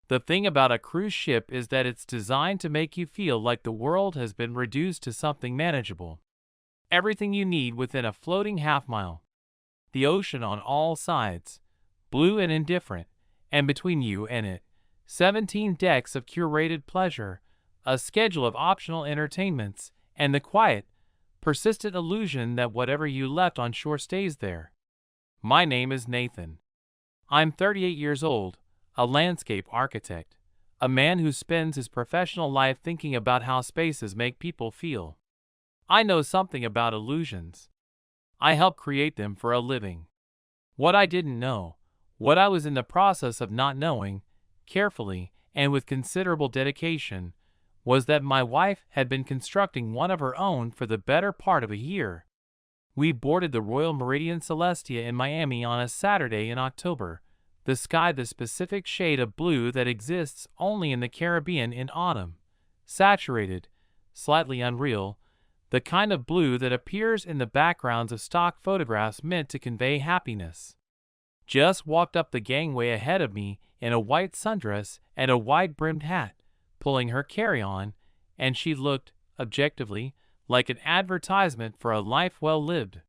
The thing about a cruise ship is that it's designed to make you feel like the world has been reduced to something manageable. Everything you need within a floating half-mile. The ocean on all sides, blue and indifferent, and between you and it, 17 decks of curated pleasure, a schedule of optional entertainments, and the quiet, persistent illusion that whatever you left on shore stays there. My name is Nathan. I'm 38 years old, a landscape architect, a man who spends his professional life thinking about how spaces make people feel. I know something about illusions. I help create them for a living. What I didn't know, what I was in the process of not knowing, carefully and with considerable dedication, was that my wife had been constructing one of her own for the better part of a year. We boarded the Royal Meridian Celestia in Miami on a Saturday in October, the sky the specific shade of blue that exists only in the Caribbean in autumn, saturated, slightly unreal, the kind of blue that appears in the backgrounds of stock photographs meant to convey happiness. Jess walked up the gangway ahead of me in a white sundress and a wide-brimmed hat, pulling her carry-on, and she looked, objectively, like an advertisement for a life well lived.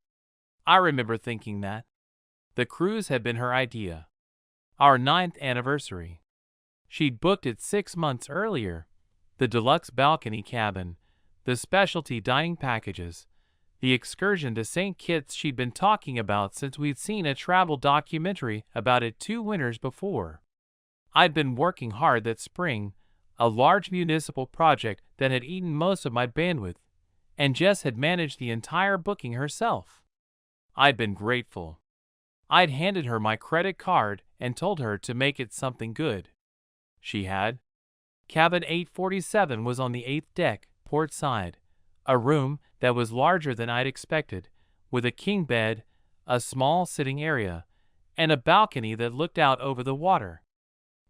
I remember thinking that. The cruise had been her idea. Our 9th anniversary. She'd booked it 6 months earlier. The deluxe balcony cabin, the specialty dining packages, the excursion to St. Kitts she'd been talking about since we'd seen a travel documentary about it 2 winters before. I'd been working hard that spring, a large municipal project that had eaten most of my bandwidth, and Jess had managed the entire booking herself. I'd been grateful. I'd handed her my credit card and told her to make it something good. She had. Cabin 847 was on the 8th deck, port side, a room that was larger than I'd expected, with a king bed, a small sitting area, and a balcony that looked out over the water.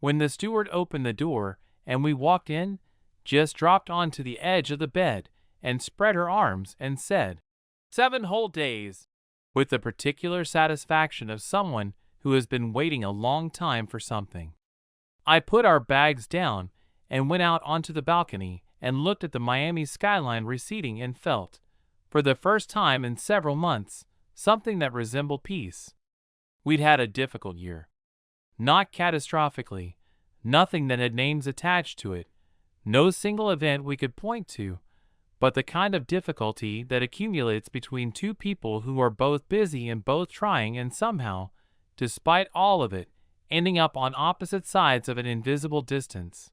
When the steward opened the door and we walked in, Jess dropped onto the edge of the bed and spread her arms and said, 7 whole days, with the particular satisfaction of someone who has been waiting a long time for something. I put our bags down and went out onto the balcony and looked at the Miami skyline receding and felt, for the first time in several months, something that resembled peace. We'd had a difficult year. Not catastrophically, nothing that had names attached to it, no single event we could point to, but the kind of difficulty that accumulates between two people who are both busy and both trying and somehow, despite all of it, ending up on opposite sides of an invisible distance.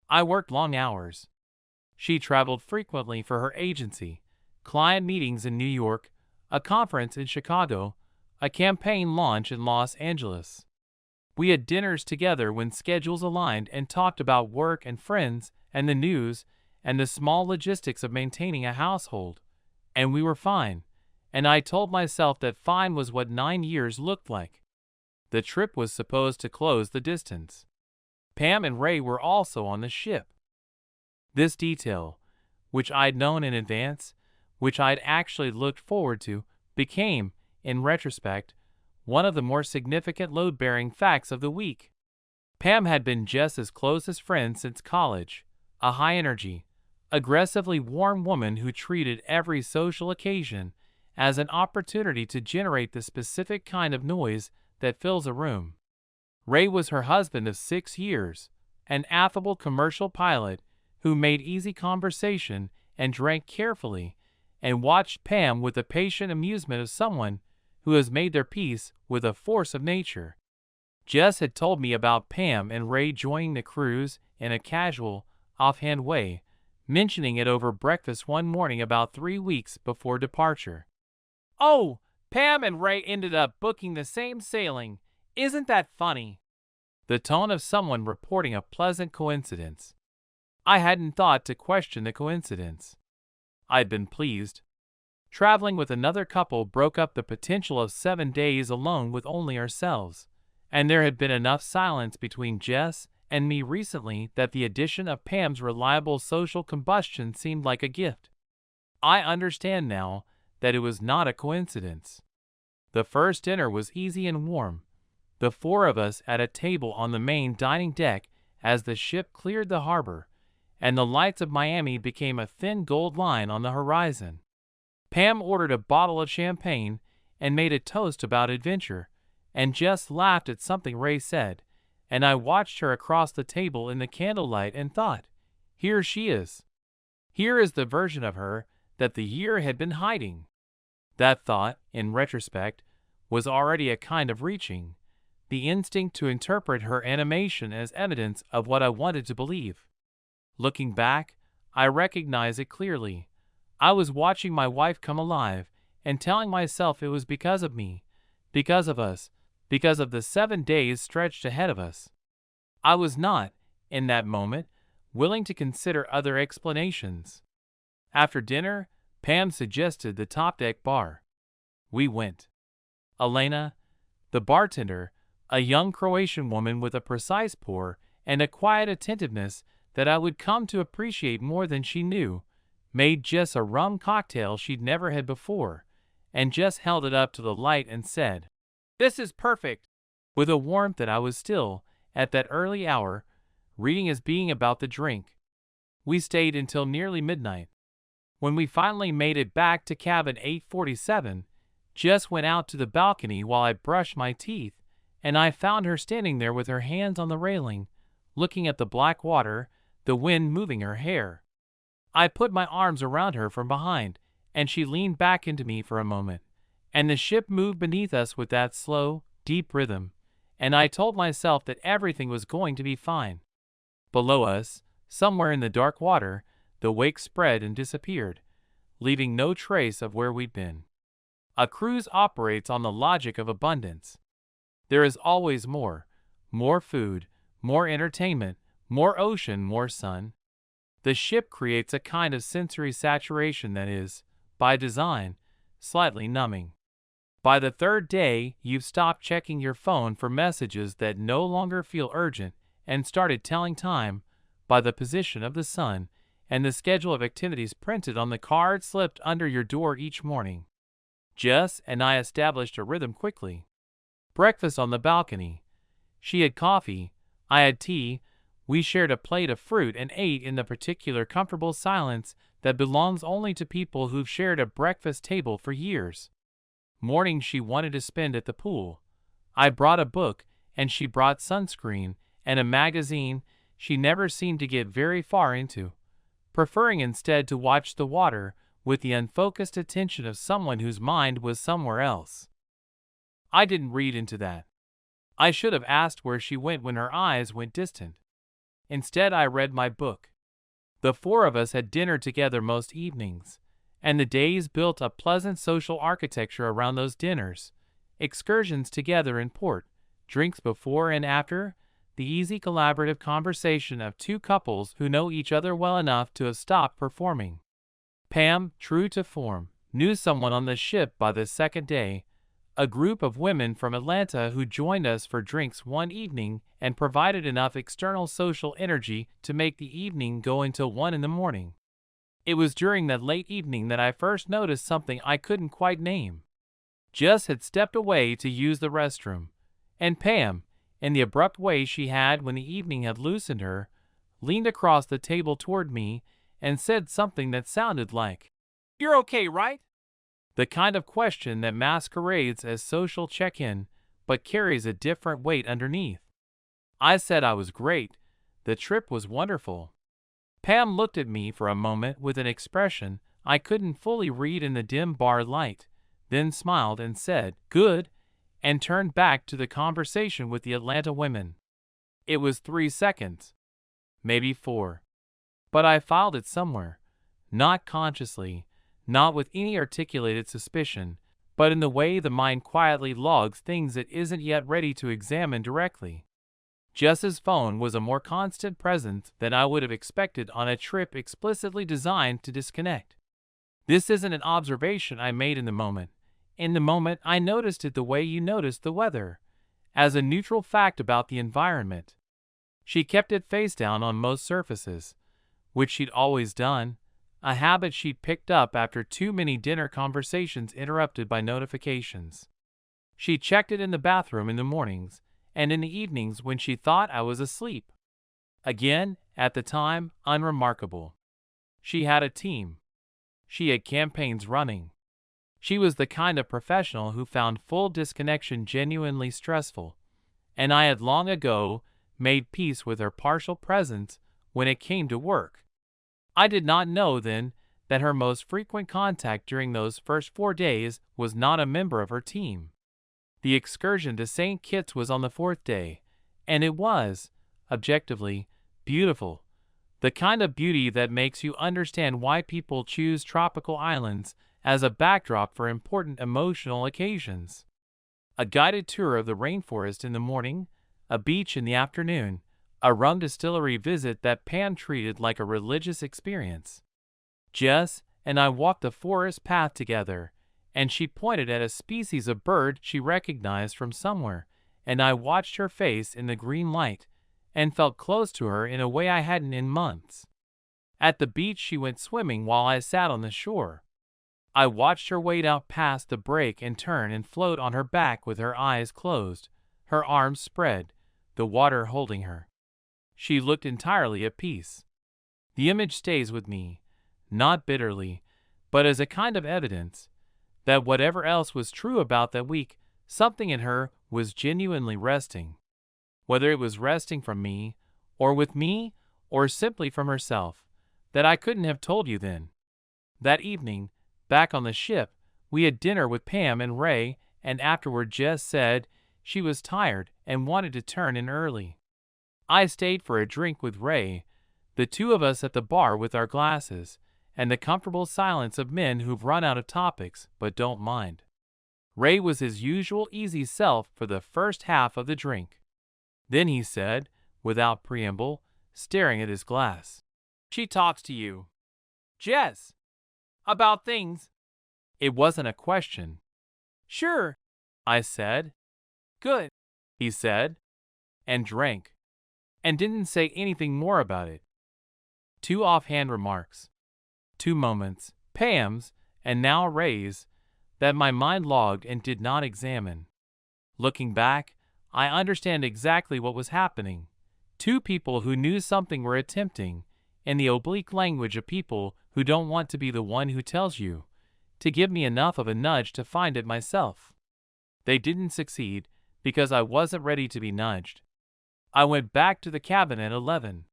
I worked long hours. She traveled frequently for her agency, client meetings in New York, a conference in Chicago, a campaign launch in Los Angeles. We had dinners together when schedules aligned and talked about work and friends and the news and the small logistics of maintaining a household. And we were fine, and I told myself that fine was what 9 years looked like. The trip was supposed to close the distance. Pam and Ray were also on the ship. This detail, which I'd known in advance, which I'd actually looked forward to, became, in retrospect, one of the more significant load-bearing facts of the week. Pam had been Jess's closest friend since college, a high-energy, aggressively warm woman who treated every social occasion as an opportunity to generate the specific kind of noise that fills a room. Ray was her husband of 6 years, an affable commercial pilot who made easy conversation and drank carefully and watched Pam with the patient amusement of someone who has made their peace with a force of nature. Jess had told me about Pam and Ray joining the cruise in a casual, offhand way, mentioning it over breakfast one morning about 3 weeks before departure. "Oh, Pam and Ray ended up booking the same sailing. Isn't that funny?" The tone of someone reporting a pleasant coincidence. I hadn't thought to question the coincidence. I'd been pleased. Traveling with another couple broke up the potential of 7 days alone with only ourselves, and there had been enough silence between Jess and me recently that the addition of Pam's reliable social combustion seemed like a gift. I understand now that it was not a coincidence. The first dinner was easy and warm, the 4 of us at a table on the main dining deck as the ship cleared the harbor, and the lights of Miami became a thin gold line on the horizon. Pam ordered a bottle of champagne and made a toast about adventure, and Jess laughed at something Ray said, and I watched her across the table in the candlelight and thought, here she is. Here is the version of her that the year had been hiding. That thought, in retrospect, was already a kind of reaching, the instinct to interpret her animation as evidence of what I wanted to believe. Looking back, I recognize it clearly. I was watching my wife come alive and telling myself it was because of me, because of us, because of the 7 days stretched ahead of us. I was not, in that moment, willing to consider other explanations. After dinner, Pam suggested the top deck bar. We went. Elena, the bartender, a young Croatian woman with a precise pour and a quiet attentiveness that I would come to appreciate more than she knew, made Jess a rum cocktail she'd never had before, and Jess held it up to the light and said, "This is perfect," with a warmth that I was still, at that early hour, reading as being about the drink. We stayed until nearly midnight. When we finally made it back to cabin 847, Jess went out to the balcony while I brushed my teeth, and I found her standing there with her hands on the railing, looking at the black water, the wind moving her hair. I put my arms around her from behind, and she leaned back into me for a moment, and the ship moved beneath us with that slow, deep rhythm, and I told myself that everything was going to be fine. Below us, somewhere in the dark water, the wake spread and disappeared, leaving no trace of where we'd been. A cruise operates on the logic of abundance. There is always more food, more entertainment, more ocean, more sun. The ship creates a kind of sensory saturation that is, by design, slightly numbing. By the third day, you've stopped checking your phone for messages that no longer feel urgent and started telling time by the position of the sun and the schedule of activities printed on the card slipped under your door each morning. Jess and I established a rhythm quickly. Breakfast on the balcony. She had coffee, I had tea. We shared a plate of fruit and ate in the particular comfortable silence that belongs only to people who've shared a breakfast table for years. Mornings she wanted to spend at the pool. I brought a book, and she brought sunscreen and a magazine she never seemed to get very far into, preferring instead to watch the water with the unfocused attention of someone whose mind was somewhere else. I didn't read into that. I should have asked where she went when her eyes went distant. Instead, I read my book. The four of us had dinner together most evenings, and the days built a pleasant social architecture around those dinners, excursions together in port, drinks before and after, the easy collaborative conversation of two couples who know each other well enough to have stopped performing. Pam, true to form, knew someone on the ship by the second day, a group of women from Atlanta who joined us for drinks one evening and provided enough external social energy to make the evening go until 1 in the morning. It was during that late evening that I first noticed something I couldn't quite name. Jess had stepped away to use the restroom, and Pam, in the abrupt way she had when the evening had loosened her, leaned across the table toward me and said something that sounded like, "You're okay, right?" The kind of question that masquerades as social check-in, but carries a different weight underneath. I said I was great. The trip was wonderful. Pam looked at me for a moment with an expression I couldn't fully read in the dim bar light, then smiled and said, "Good," and turned back to the conversation with the Atlanta women. It was 3 seconds. Maybe 4. But I filed it somewhere, not consciously, not with any articulated suspicion, but in the way the mind quietly logs things it isn't yet ready to examine directly. Jess's phone was a more constant presence than I would have expected on a trip explicitly designed to disconnect. This isn't an observation I made in the moment. In the moment, I noticed it the way you notice the weather, as a neutral fact about the environment. She kept it face down on most surfaces, which she'd always done, a habit she'd picked up after too many dinner conversations interrupted by notifications. She checked it in the bathroom in the mornings, and in the evenings when she thought I was asleep. Again, at the time, unremarkable. She had a team. She had campaigns running. She was the kind of professional who found full disconnection genuinely stressful, and I had long ago made peace with her partial presence when it came to work. I did not know then that her most frequent contact during those first 4 days was not a member of her team. The excursion to St. Kitts was on the fourth day, and it was, objectively, beautiful. The kind of beauty that makes you understand why people choose tropical islands as a backdrop for important emotional occasions. A guided tour of the rainforest in the morning, a beach in the afternoon, a rum distillery visit that Pam treated like a religious experience. Jess and I walked the forest path together, and she pointed at a species of bird she recognized from somewhere, and I watched her face in the green light and felt close to her in a way I hadn't in months. At the beach she went swimming while I sat on the shore. I watched her wade out past the break and turn and float on her back with her eyes closed, her arms spread, the water holding her. She looked entirely at peace. The image stays with me, not bitterly, but as a kind of evidence that whatever else was true about that week, something in her was genuinely resting. Whether it was resting from me, or simply from herself, that I couldn't have told you then. That evening, back on the ship, we had dinner with Pam and Ray, and afterward Jess said she was tired and wanted to turn in early. I stayed for a drink with Ray, the two of us at the bar with our glasses, and the comfortable silence of men who've run out of topics but don't mind. Ray was his usual easy self for the first half of the drink. Then he said, without preamble, staring at his glass, "She talks to you, Jess, about things." It wasn't a question. "Sure," I said. "Good," he said, and drank, and didn't say anything more about it. Two offhand remarks. 2 moments, Pam's, and now Ray's, that my mind logged and did not examine. Looking back, I understand exactly what was happening. 2 people who knew something were attempting, in the oblique language of people who don't want to be the one who tells you, to give me enough of a nudge to find it myself. They didn't succeed because I wasn't ready to be nudged. I went back to the cabin at 11.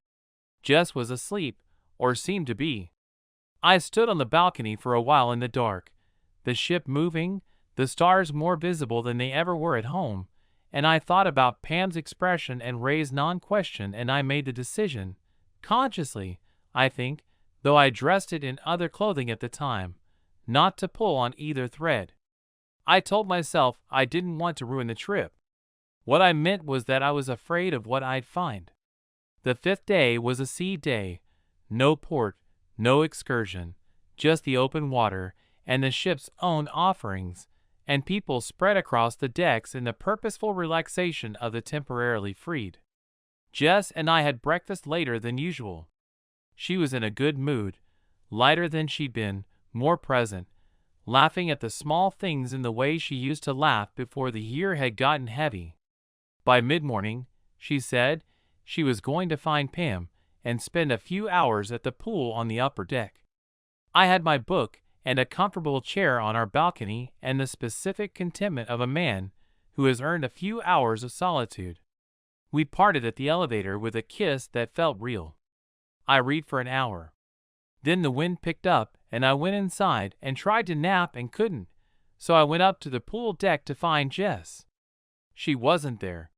Jess was asleep, or seemed to be. I stood on the balcony for a while in the dark, the ship moving, the stars more visible than they ever were at home, and I thought about Pam's expression and Ray's non-question, and I made the decision, consciously, I think, though I dressed it in other clothing at the time, not to pull on either thread. I told myself I didn't want to ruin the trip. What I meant was that I was afraid of what I'd find. The 5th day was a sea day, no port, no excursion, just the open water and the ship's own offerings, and people spread across the decks in the purposeful relaxation of the temporarily freed. Jess and I had breakfast later than usual. She was in a good mood, lighter than she'd been, more present, laughing at the small things in the way she used to laugh before the year had gotten heavy. By mid-morning, she said, she was going to find Pam and spend a few hours at the pool on the upper deck. I had my book and a comfortable chair on our balcony and the specific contentment of a man who has earned a few hours of solitude. We parted at the elevator with a kiss that felt real. I read for an hour. Then the wind picked up and I went inside and tried to nap and couldn't, so I went up to the pool deck to find Jess. She wasn't there.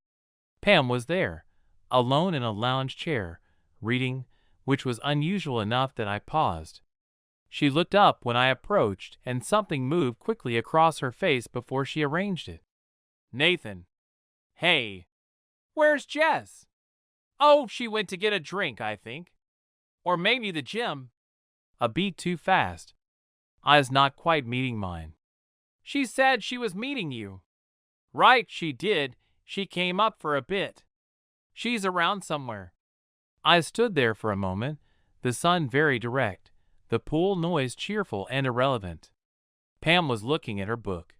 Pam was there, alone in a lounge chair, reading, which was unusual enough that I paused. She looked up when I approached, and something moved quickly across her face before she arranged it. "Nathan." "Hey." "Where's Jess?" "Oh, she went to get a drink, I think. Or maybe the gym." A beat too fast. Eyes not quite meeting mine. "She said she was meeting you." "Right, she did. She came up for a bit. She's around somewhere." I stood there for a moment, the sun very direct, the pool noise cheerful and irrelevant. Pam was looking at her book.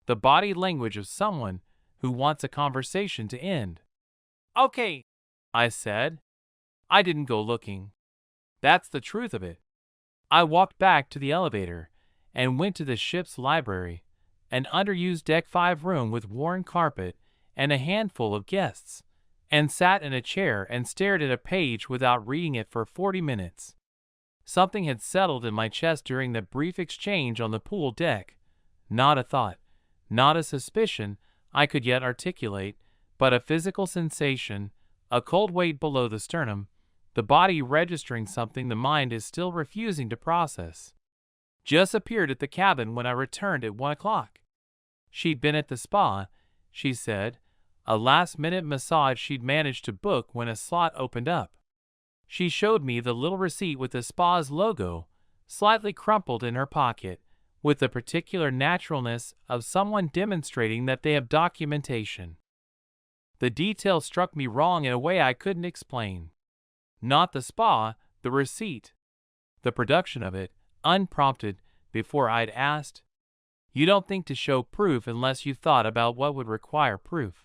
The body language of someone who wants a conversation to end. "Okay," I said. I didn't go looking. That's the truth of it. I walked back to the elevator and went to the ship's library, an underused Deck 5 room with worn carpet and a handful of guests, and sat in a chair and stared at a page without reading it for 40 minutes. Something had settled in my chest during the brief exchange on the pool deck. Not a thought, not a suspicion I could yet articulate, but a physical sensation, a cold weight below the sternum, the body registering something the mind is still refusing to process. Jess appeared at the cabin when I returned at 1 o'clock. She'd been at the spa, she said, a last-minute massage she'd managed to book when a slot opened up. She showed me the little receipt with the spa's logo, slightly crumpled in her pocket, with the particular naturalness of someone demonstrating that they have documentation. The detail struck me wrong in a way I couldn't explain. Not the spa, the receipt. The production of it, unprompted, before I'd asked. You don't think to show proof unless you've thought about what would require proof.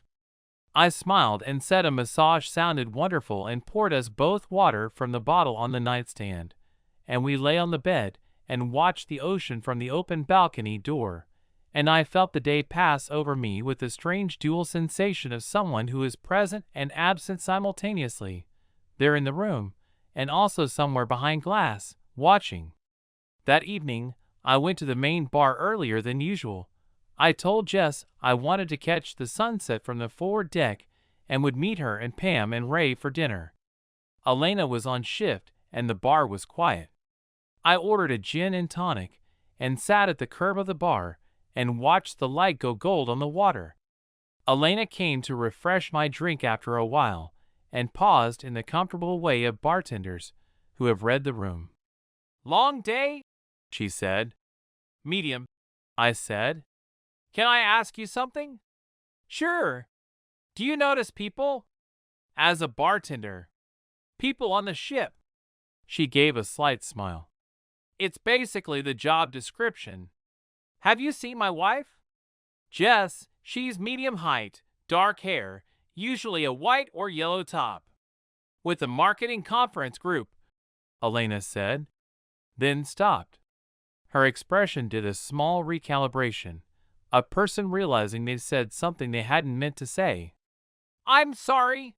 I smiled and said a massage sounded wonderful and poured us both water from the bottle on the nightstand, and we lay on the bed and watched the ocean from the open balcony door, and I felt the day pass over me with the strange dual sensation of someone who is present and absent simultaneously, there in the room, and also somewhere behind glass, watching. That evening, I went to the main bar earlier than usual. I told Jess I wanted to catch the sunset from the forward deck and would meet her and Pam and Ray for dinner. Elena was on shift and the bar was quiet. I ordered a gin and tonic and sat at the curb of the bar and watched the light go gold on the water. Elena came to refresh my drink after a while and paused in the comfortable way of bartenders who have read the room. "Long day?" she said. "Medium," I said. "Can I ask you something?" "Sure. Do you notice people?" "As a bartender." "People on the ship." She gave a slight smile. "It's basically the job description. Have you seen my wife?" "Jess, she's medium height, dark hair, usually a white or yellow top." "With the marketing conference group," Elena said, then stopped. Her expression did a small recalibration, a person realizing they said something they hadn't meant to say. "I'm sorry."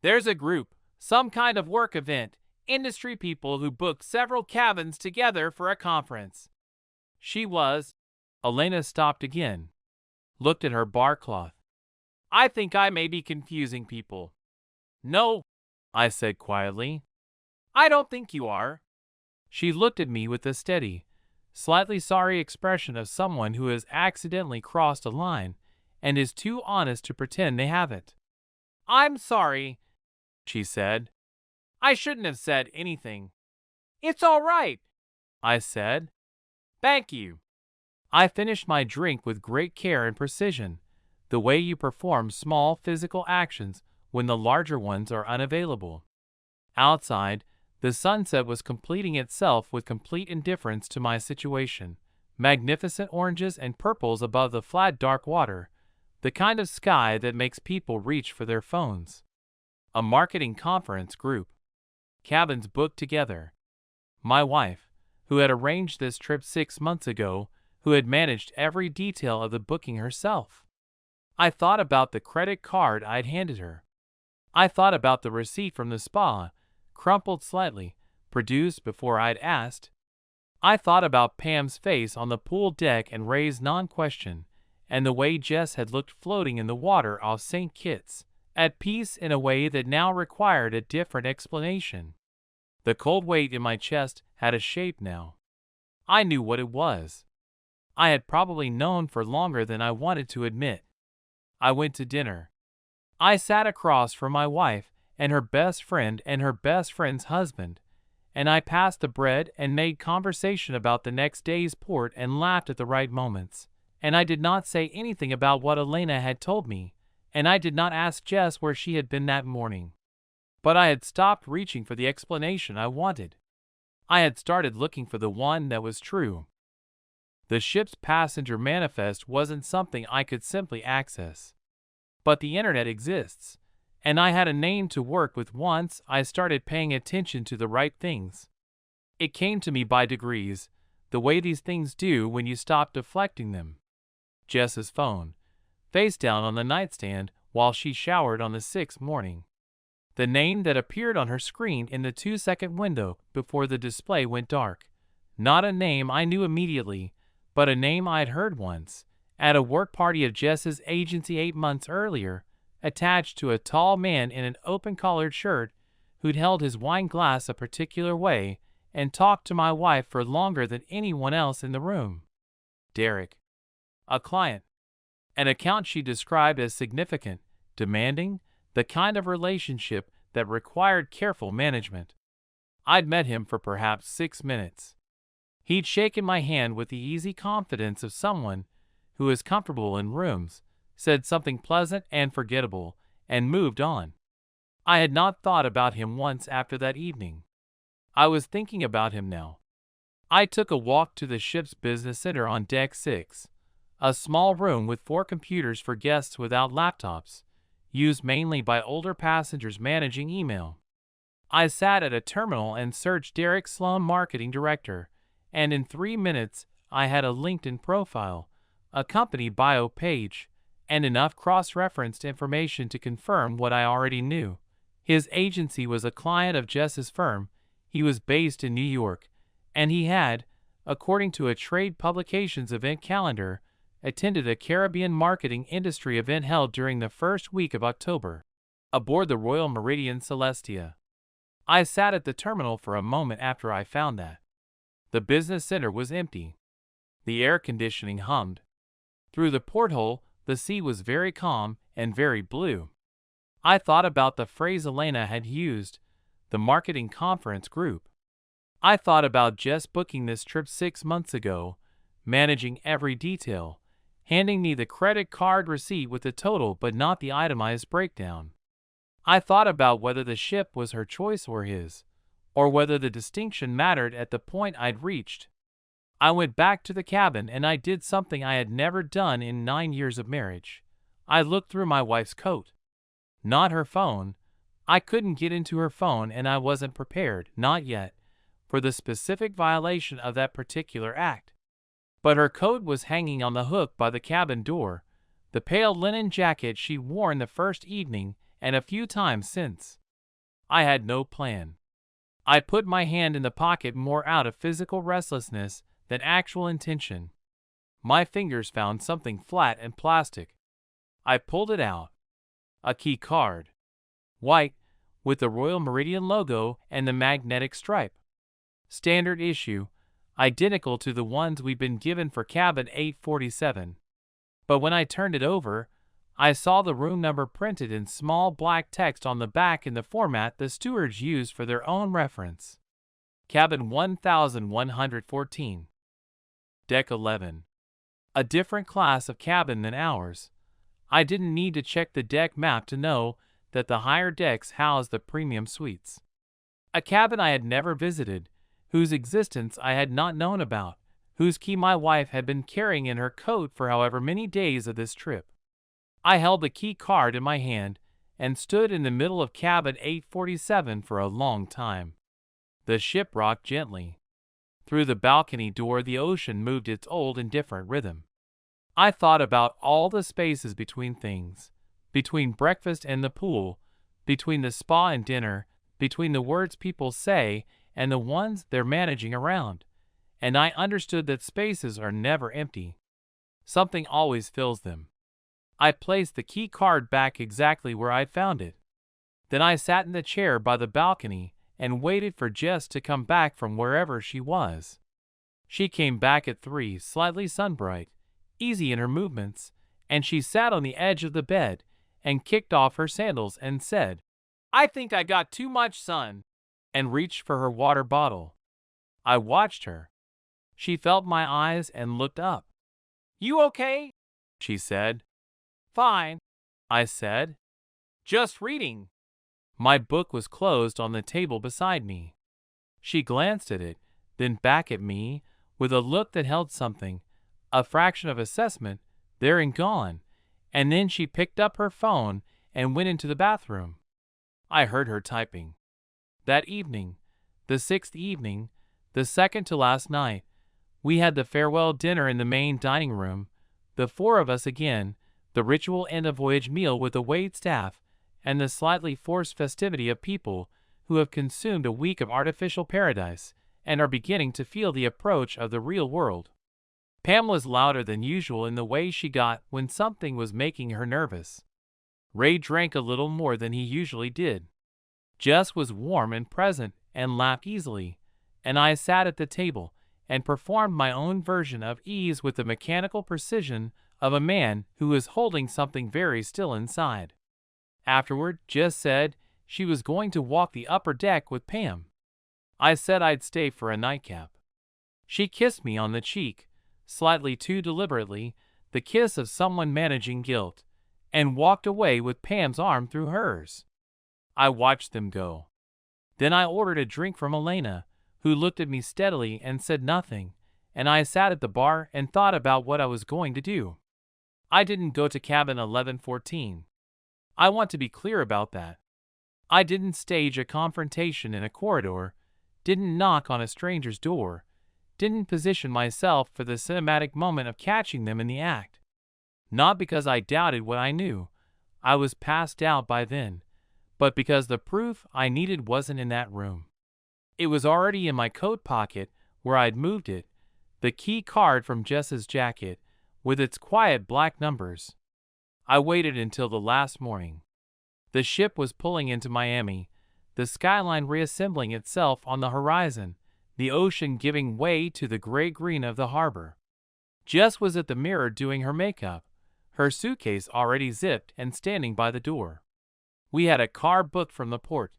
"There's a group, some kind of work event, industry people who book several cabins together for a conference." She was. Elena stopped again, looked at her bar cloth. "I think I may be confusing people." "No," I said quietly. "I don't think you are." She looked at me with a steady, slightly sorry expression of someone who has accidentally crossed a line and is too honest to pretend they haven't. "I'm sorry," she said. "I shouldn't have said anything." "It's all right," I said. "Thank you." I finished my drink with great care and precision, the way you perform small physical actions when the larger ones are unavailable. Outside, the sunset was completing itself with complete indifference to my situation. Magnificent oranges and purples above the flat dark water, the kind of sky that makes people reach for their phones. A marketing conference group. Cabins booked together. My wife, who had arranged this trip 6 months ago, who had managed every detail of the booking herself. I thought about the credit card I'd handed her. I thought about the receipt from the spa, crumpled slightly, produced before I'd asked. I thought about Pam's face on the pool deck and Ray's non-question, and the way Jess had looked floating in the water off St. Kitts, at peace in a way that now required a different explanation. The cold weight in my chest had a shape now. I knew what it was. I had probably known for longer than I wanted to admit. I went to dinner. I sat across from my wife and her best friend and her best friend's husband, and I passed the bread and made conversation about the next day's port and laughed at the right moments, and I did not say anything about what Elena had told me, and I did not ask Jess where she had been that morning. But I had stopped reaching for the explanation I wanted. I had started looking for the one that was true. The ship's passenger manifest wasn't something I could simply access. But the internet exists, and I had a name to work with once I started paying attention to the right things. It came to me by degrees, the way these things do when you stop deflecting them. Jess's phone, face down on the nightstand while she showered on the 6th morning. The name that appeared on her screen in the 2-second window before the display went dark. Not a name I knew immediately, but a name I'd heard once, at a work party of Jess's agency 8 months earlier, attached to a tall man in an open-collared shirt who'd held his wine glass a particular way and talked to my wife for longer than anyone else in the room. Derek. A client. An account she described as significant, demanding, the kind of relationship that required careful management. I'd met him for perhaps 6 minutes. He'd shaken my hand with the easy confidence of someone who is comfortable in rooms, said something pleasant and forgettable, and moved on. I had not thought about him once after that evening. I was thinking about him now. I took a walk to the ship's business center on Deck 6, a small room with 4 computers for guests without laptops, used mainly by older passengers managing email. I sat at a terminal and searched Derek Sloan, marketing director, and in 3 minutes I had a LinkedIn profile, a company bio page, and enough cross-referenced information to confirm what I already knew. His agency was a client of Jess's firm. He was based in New York, and he had, according to a trade publications event calendar, attended a Caribbean marketing industry event held during the first week of October, aboard the Royal Meridian Celestia. I sat at the terminal for a moment after I found that. The business center was empty. The air conditioning hummed. Through the porthole, the sea was very calm and very blue. I thought about the phrase Elena had used, the marketing conference group. I thought about Jess booking this trip 6 months ago, managing every detail, handing me the credit card receipt with the total but not the itemized breakdown. I thought about whether the ship was her choice or his, or whether the distinction mattered at the point I'd reached. I went back to the cabin and I did something I had never done in 9 years of marriage. I looked through my wife's coat. Not her phone. I couldn't get into her phone and I wasn't prepared, not yet, for the specific violation of that particular act. But her coat was hanging on the hook by the cabin door, the pale linen jacket she'd worn the first evening and a few times since. I had no plan. I put my hand in the pocket more out of physical restlessness than actual intention. My fingers found something flat and plastic. I pulled it out. A key card. White, with the Royal Meridian logo and the magnetic stripe. Standard issue, identical to the ones we'd been given for cabin 847. But when I turned it over, I saw the room number printed in small black text on the back in the format the stewards used for their own reference. Cabin 1114. Deck 11. A different class of cabin than ours. I didn't need to check the deck map to know that the higher decks housed the premium suites. A cabin I had never visited, whose existence I had not known about, whose key my wife had been carrying in her coat for however many days of this trip. I held the key card in my hand and stood in the middle of cabin 847 for a long time. The ship rocked gently. Through the balcony door the ocean moved its old indifferent rhythm. I thought about all the spaces between things, between breakfast and the pool, between the spa and dinner, between the words people say and the ones they're managing around, and I understood that spaces are never empty. Something always fills them. I placed the key card back exactly where I'd found it. Then I sat in the chair by the balcony and waited for Jess to come back from wherever she was. She came back at 3, slightly sunbright, easy in her movements, and she sat on the edge of the bed and kicked off her sandals and said, "I think I got too much sun," and reached for her water bottle. I watched her. She felt my eyes and looked up. "You okay?" she said. "Fine," I said. "Just reading." My book was closed on the table beside me. She glanced at it, then back at me, with a look that held something, a fraction of assessment, there and gone, and then she picked up her phone and went into the bathroom. I heard her typing. That evening, the sixth evening, the second to last night, we had the farewell dinner in the main dining room, the four of us again, the ritual end-of-voyage meal with the wait staff, and the slightly forced festivity of people who have consumed a week of artificial paradise and are beginning to feel the approach of the real world. Pam was louder than usual in the way she got when something was making her nervous. Ray drank a little more than he usually did. Jess was warm and present and laughed easily, and I sat at the table and performed my own version of ease with the mechanical precision of a man who is holding something very still inside. Afterward, Jess said she was going to walk the upper deck with Pam. I said I'd stay for a nightcap. She kissed me on the cheek, slightly too deliberately, the kiss of someone managing guilt, and walked away with Pam's arm through hers. I watched them go. Then I ordered a drink from Elena, who looked at me steadily and said nothing, and I sat at the bar and thought about what I was going to do. I didn't go to cabin 1114. I want to be clear about that. I didn't stage a confrontation in a corridor, didn't knock on a stranger's door, didn't position myself for the cinematic moment of catching them in the act. Not because I doubted what I knew, I was past doubt by then, but because the proof I needed wasn't in that room. It was already in my coat pocket where I'd moved it, the key card from Jess's jacket, with its quiet black numbers. I waited until the last morning. The ship was pulling into Miami, the skyline reassembling itself on the horizon, the ocean giving way to the gray-green of the harbor. Jess was at the mirror doing her makeup, her suitcase already zipped and standing by the door. We had a car booked from the port.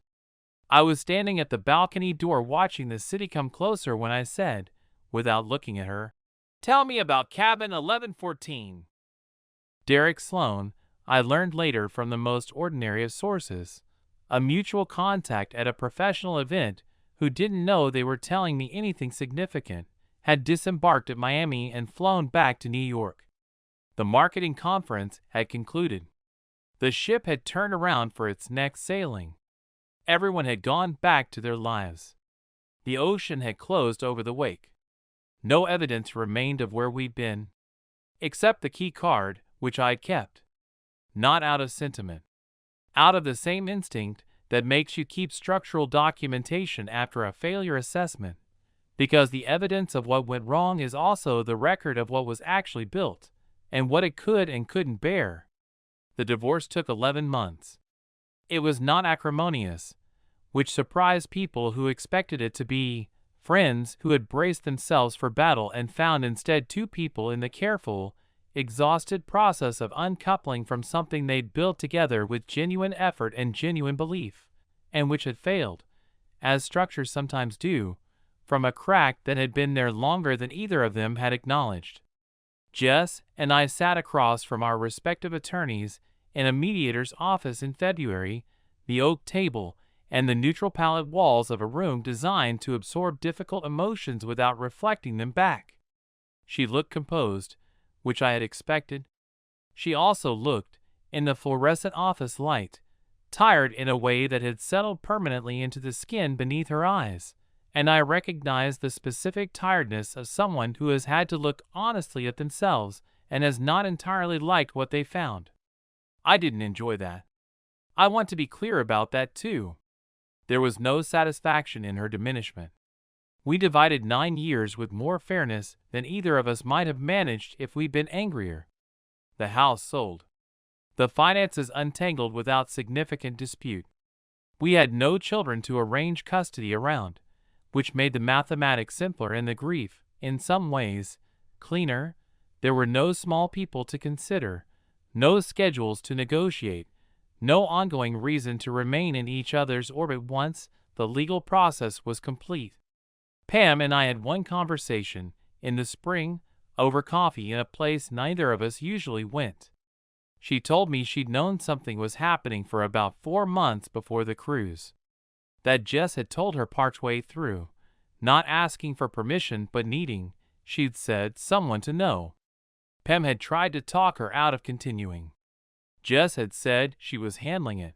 I was standing at the balcony door watching the city come closer when I said, without looking at her, "Tell me about cabin 1114. Derek Sloan, I learned later from the most ordinary of sources, a mutual contact at a professional event who didn't know they were telling me anything significant, had disembarked at Miami and flown back to New York. The marketing conference had concluded. The ship had turned around for its next sailing. Everyone had gone back to their lives. The ocean had closed over the wake. No evidence remained of where we'd been, except the key card, which I'd kept. Not out of sentiment. Out of the same instinct that makes you keep structural documentation after a failure assessment, because the evidence of what went wrong is also the record of what was actually built, and what it could and couldn't bear. The divorce took 11 months. It was not acrimonious, which surprised people who expected it to be friends who had braced themselves for battle and found instead two people in the careful, exhausted process of uncoupling from something they'd built together with genuine effort and genuine belief, and which had failed, as structures sometimes do, from a crack that had been there longer than either of them had acknowledged. Jess and I sat across from our respective attorneys in a mediator's office in February, the oak table, and the neutral palette walls of a room designed to absorb difficult emotions without reflecting them back. She looked composed, which I had expected. She also looked, in the fluorescent office light, tired in a way that had settled permanently into the skin beneath her eyes, and I recognized the specific tiredness of someone who has had to look honestly at themselves and has not entirely liked what they found. I didn't enjoy that. I want to be clear about that too. There was no satisfaction in her diminishment. We divided 9 years with more fairness than either of us might have managed if we'd been angrier. The house sold. The finances untangled without significant dispute. We had no children to arrange custody around, which made the mathematics simpler and the grief, in some ways, cleaner. There were no small people to consider, no schedules to negotiate, no ongoing reason to remain in each other's orbit once the legal process was complete. Pam and I had one conversation, in the spring, over coffee in a place neither of us usually went. She told me she'd known something was happening for about 4 months before the cruise. That Jess had told her partway through, not asking for permission but needing, she'd said, someone to know. Pam had tried to talk her out of continuing. Jess had said she was handling it.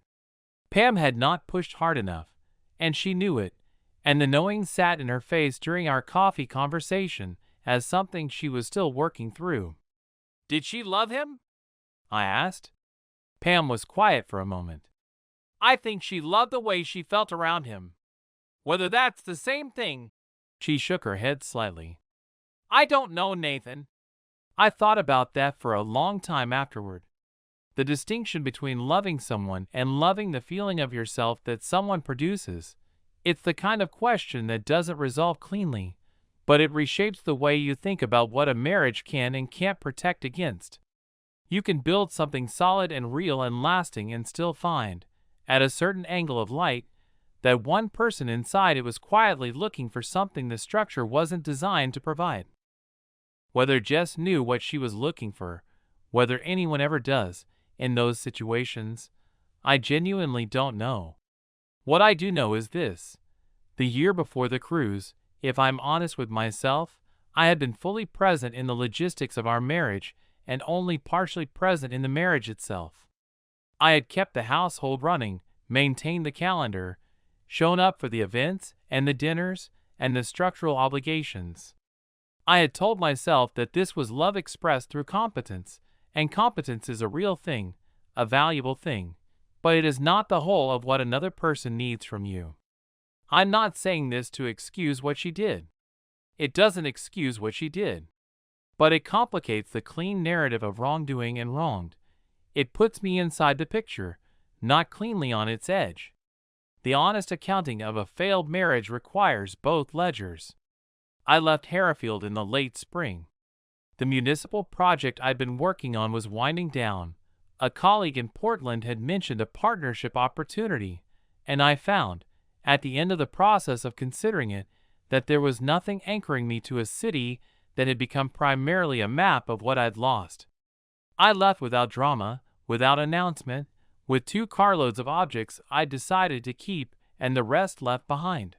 Pam had not pushed hard enough, and she knew it, and the knowing sat in her face during our coffee conversation as something she was still working through. "Did she love him?" I asked. Pam was quiet for a moment. "I think she loved the way she felt around him. Whether that's the same thing." She shook her head slightly. "I don't know, Nathan." I thought about that for a long time afterward. The distinction between loving someone and loving the feeling of yourself that someone produces. It's the kind of question that doesn't resolve cleanly, but it reshapes the way you think about what a marriage can and can't protect against. You can build something solid and real and lasting and still find, at a certain angle of light, that one person inside it was quietly looking for something the structure wasn't designed to provide. Whether Jess knew what she was looking for, whether anyone ever does, in those situations, I genuinely don't know. What I do know is this. The year before the cruise, if I'm honest with myself, I had been fully present in the logistics of our marriage and only partially present in the marriage itself. I had kept the household running, maintained the calendar, shown up for the events and the dinners and the structural obligations. I had told myself that this was love expressed through competence, and competence is a real thing, a valuable thing, but it is not the whole of what another person needs from you. I'm not saying this to excuse what she did. It doesn't excuse what she did. But it complicates the clean narrative of wrongdoing and wronged. It puts me inside the picture, not cleanly on its edge. The honest accounting of a failed marriage requires both ledgers. I left Harrowfield in the late spring. The municipal project I'd been working on was winding down. A colleague in Portland had mentioned a partnership opportunity, and I found, at the end of the process of considering it, that there was nothing anchoring me to a city that had become primarily a map of what I'd lost. I left without drama, without announcement, with 2 carloads of objects I'd decided to keep and the rest left behind.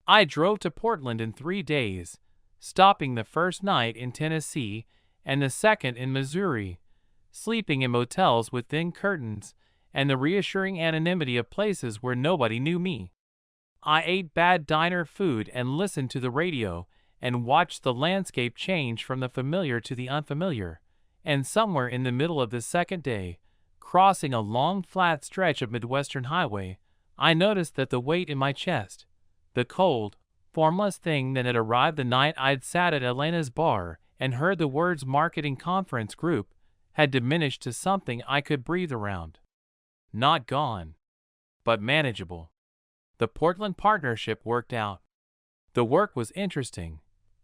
I drove to Portland in 3 days, stopping the first night in Tennessee and the second in Missouri, sleeping in motels with thin curtains and the reassuring anonymity of places where nobody knew me. I ate bad diner food and listened to the radio and watched the landscape change from the familiar to the unfamiliar, and somewhere in the middle of the second day, crossing a long flat stretch of Midwestern highway, I noticed that the weight in my chest, the cold, formless thing that had arrived the night I'd sat at Elena's bar and heard the words marketing conference group, had diminished to something I could breathe around. Not gone, but manageable. The Portland partnership worked out. The work was interesting.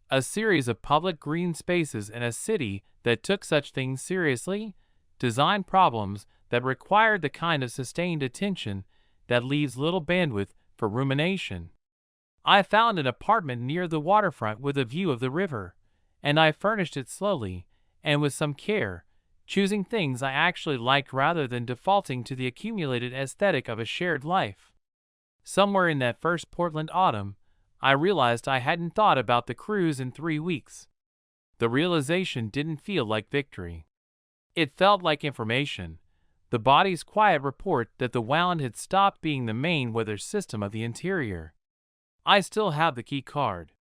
A series of public green spaces in a city that took such things seriously, designed problems that required the kind of sustained attention that leaves little bandwidth for rumination. I found an apartment near the waterfront with a view of the river, and I furnished it slowly and with some care, choosing things I actually liked rather than defaulting to the accumulated aesthetic of a shared life. Somewhere in that first Portland autumn, I realized I hadn't thought about the cruise in 3 weeks. The realization didn't feel like victory. It felt like information, the body's quiet report that the Wound had stopped being the main weather system of the interior. I still have the key card.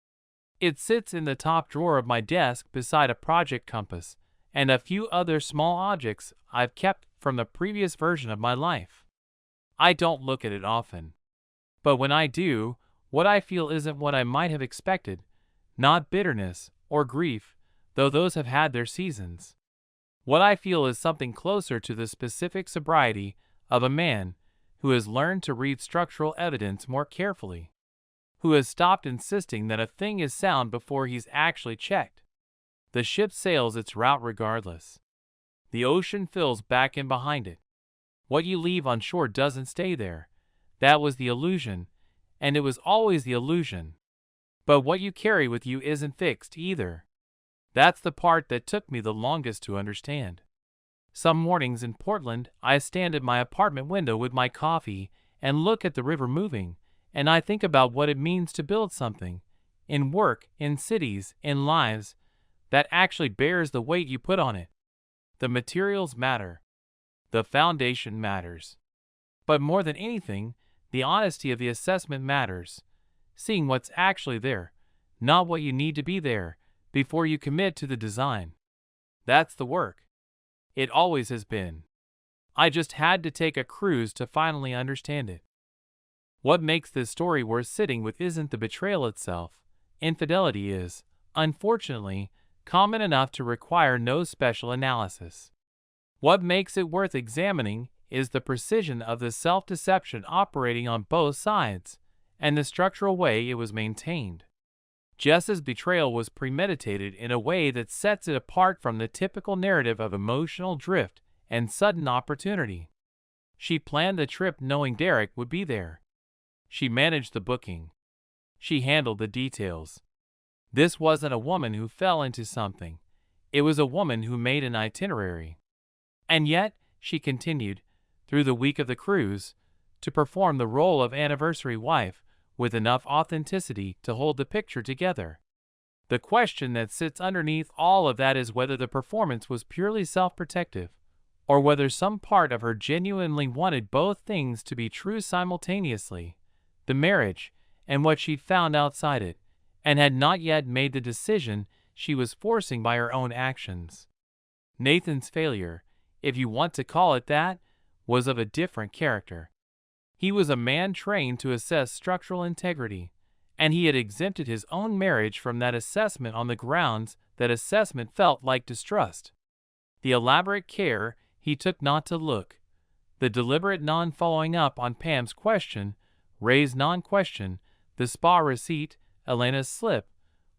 It sits in the top drawer of my desk beside a project compass and a few other small objects I've kept from the previous version of my life. I don't look at it often. But when I do, what I feel isn't what I might have expected, not bitterness or grief, though those have had their seasons. What I feel is something closer to the specific sobriety of a man who has learned to read structural evidence more carefully, who has stopped insisting that a thing is sound before he's actually checked. The ship sails its route regardless. The ocean fills back in behind it. What you leave on shore doesn't stay there. That was the illusion, and it was always the illusion. But what you carry with you isn't fixed either. That's the part that took me the longest to understand. Some mornings in Portland, I stand at my apartment window with my coffee and look at the river moving, and I think about what it means to build something, in work, in cities, in lives, that actually bears the weight you put on it. The materials matter. The foundation matters. But more than anything, the honesty of the assessment matters. Seeing what's actually there, not what you need to be there, before you commit to the design. That's the work. It always has been. I just had to take a cruise to finally understand it. What makes this story worth sitting with isn't the betrayal itself. Infidelity is, unfortunately, common enough to require no special analysis. What makes it worth examining is the precision of the self-deception operating on both sides, and the structural way it was maintained. Jess's betrayal was premeditated in a way that sets it apart from the typical narrative of emotional drift and sudden opportunity. She planned the trip knowing Derek would be there. She managed the booking. She handled the details. This wasn't a woman who fell into something. It was a woman who made an itinerary. And yet, she continued, through the week of the cruise, to perform the role of anniversary wife with enough authenticity to hold the picture together. The question that sits underneath all of that is whether the performance was purely self-protective, or whether some part of her genuinely wanted both things to be true simultaneously, the marriage and what she'd found outside it, and had not yet made the decision she was forcing by her own actions. Nathan's failure, if you want to call it that, was of a different character. He was a man trained to assess structural integrity, and he had exempted his own marriage from that assessment on the grounds that assessment felt like distrust. The elaborate care he took not to look, the deliberate non-following up on Pam's question, Ray's non-question, the spa receipt, Elena's slip,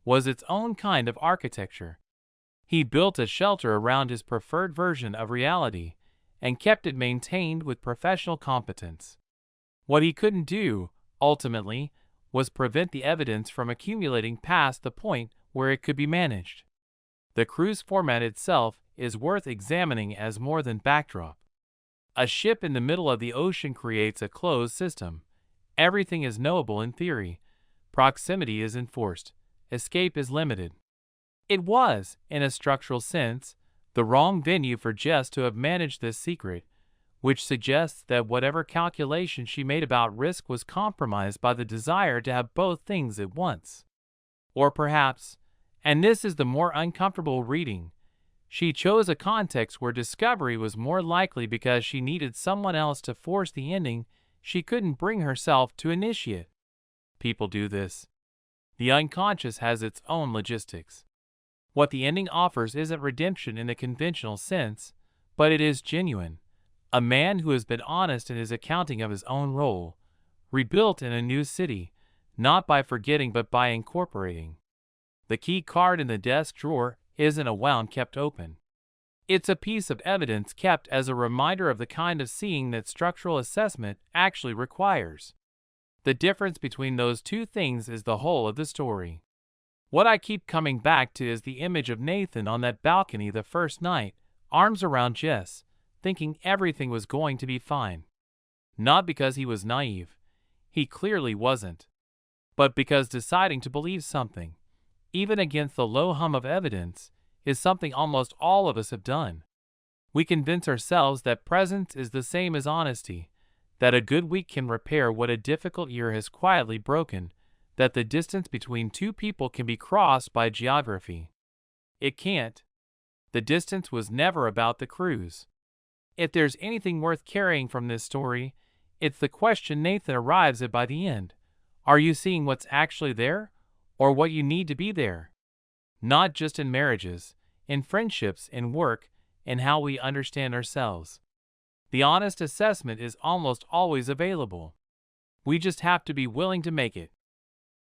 was its own kind of architecture. He built a shelter around his preferred version of reality and kept it maintained with professional competence. What he couldn't do, ultimately, was prevent the evidence from accumulating past the point where it could be managed. The cruise format itself is worth examining as more than backdrop. A ship in the middle of the ocean creates a closed system. Everything is knowable in theory. Proximity is enforced. Escape is limited. It was, in a structural sense, the wrong venue for Jess to have managed this secret, which suggests that whatever calculation she made about risk was compromised by the desire to have both things at once. Or perhaps, and this is the more uncomfortable reading, she chose a context where discovery was more likely because she needed someone else to force the ending she couldn't bring herself to initiate. People do this. The unconscious has its own logistics. What the ending offers isn't redemption in the conventional sense, but it is genuine. A man who has been honest in his accounting of his own role, rebuilt in a new city, not by forgetting but by incorporating. The key card in the desk drawer isn't a wound kept open. It's a piece of evidence kept as a reminder of the kind of seeing that structural assessment actually requires. The difference between those two things is the whole of the story. What I keep coming back to is the image of Nathan on that balcony the first night, arms around Jess, thinking everything was going to be fine. Not because he was naive. He clearly wasn't. But because deciding to believe something, even against the low hum of evidence, is something almost all of us have done. We convince ourselves that presence is the same as honesty, that a good week can repair what a difficult year has quietly broken, that the distance between two people can be crossed by geography. It can't. The distance was never about the cruise. If there's anything worth carrying from this story, it's the question Nathan arrives at by the end. Are you seeing what's actually there, or what you need to be there? Not just in marriages, in friendships, in work, in how we understand ourselves. The honest assessment is almost always available. We just have to be willing to make it.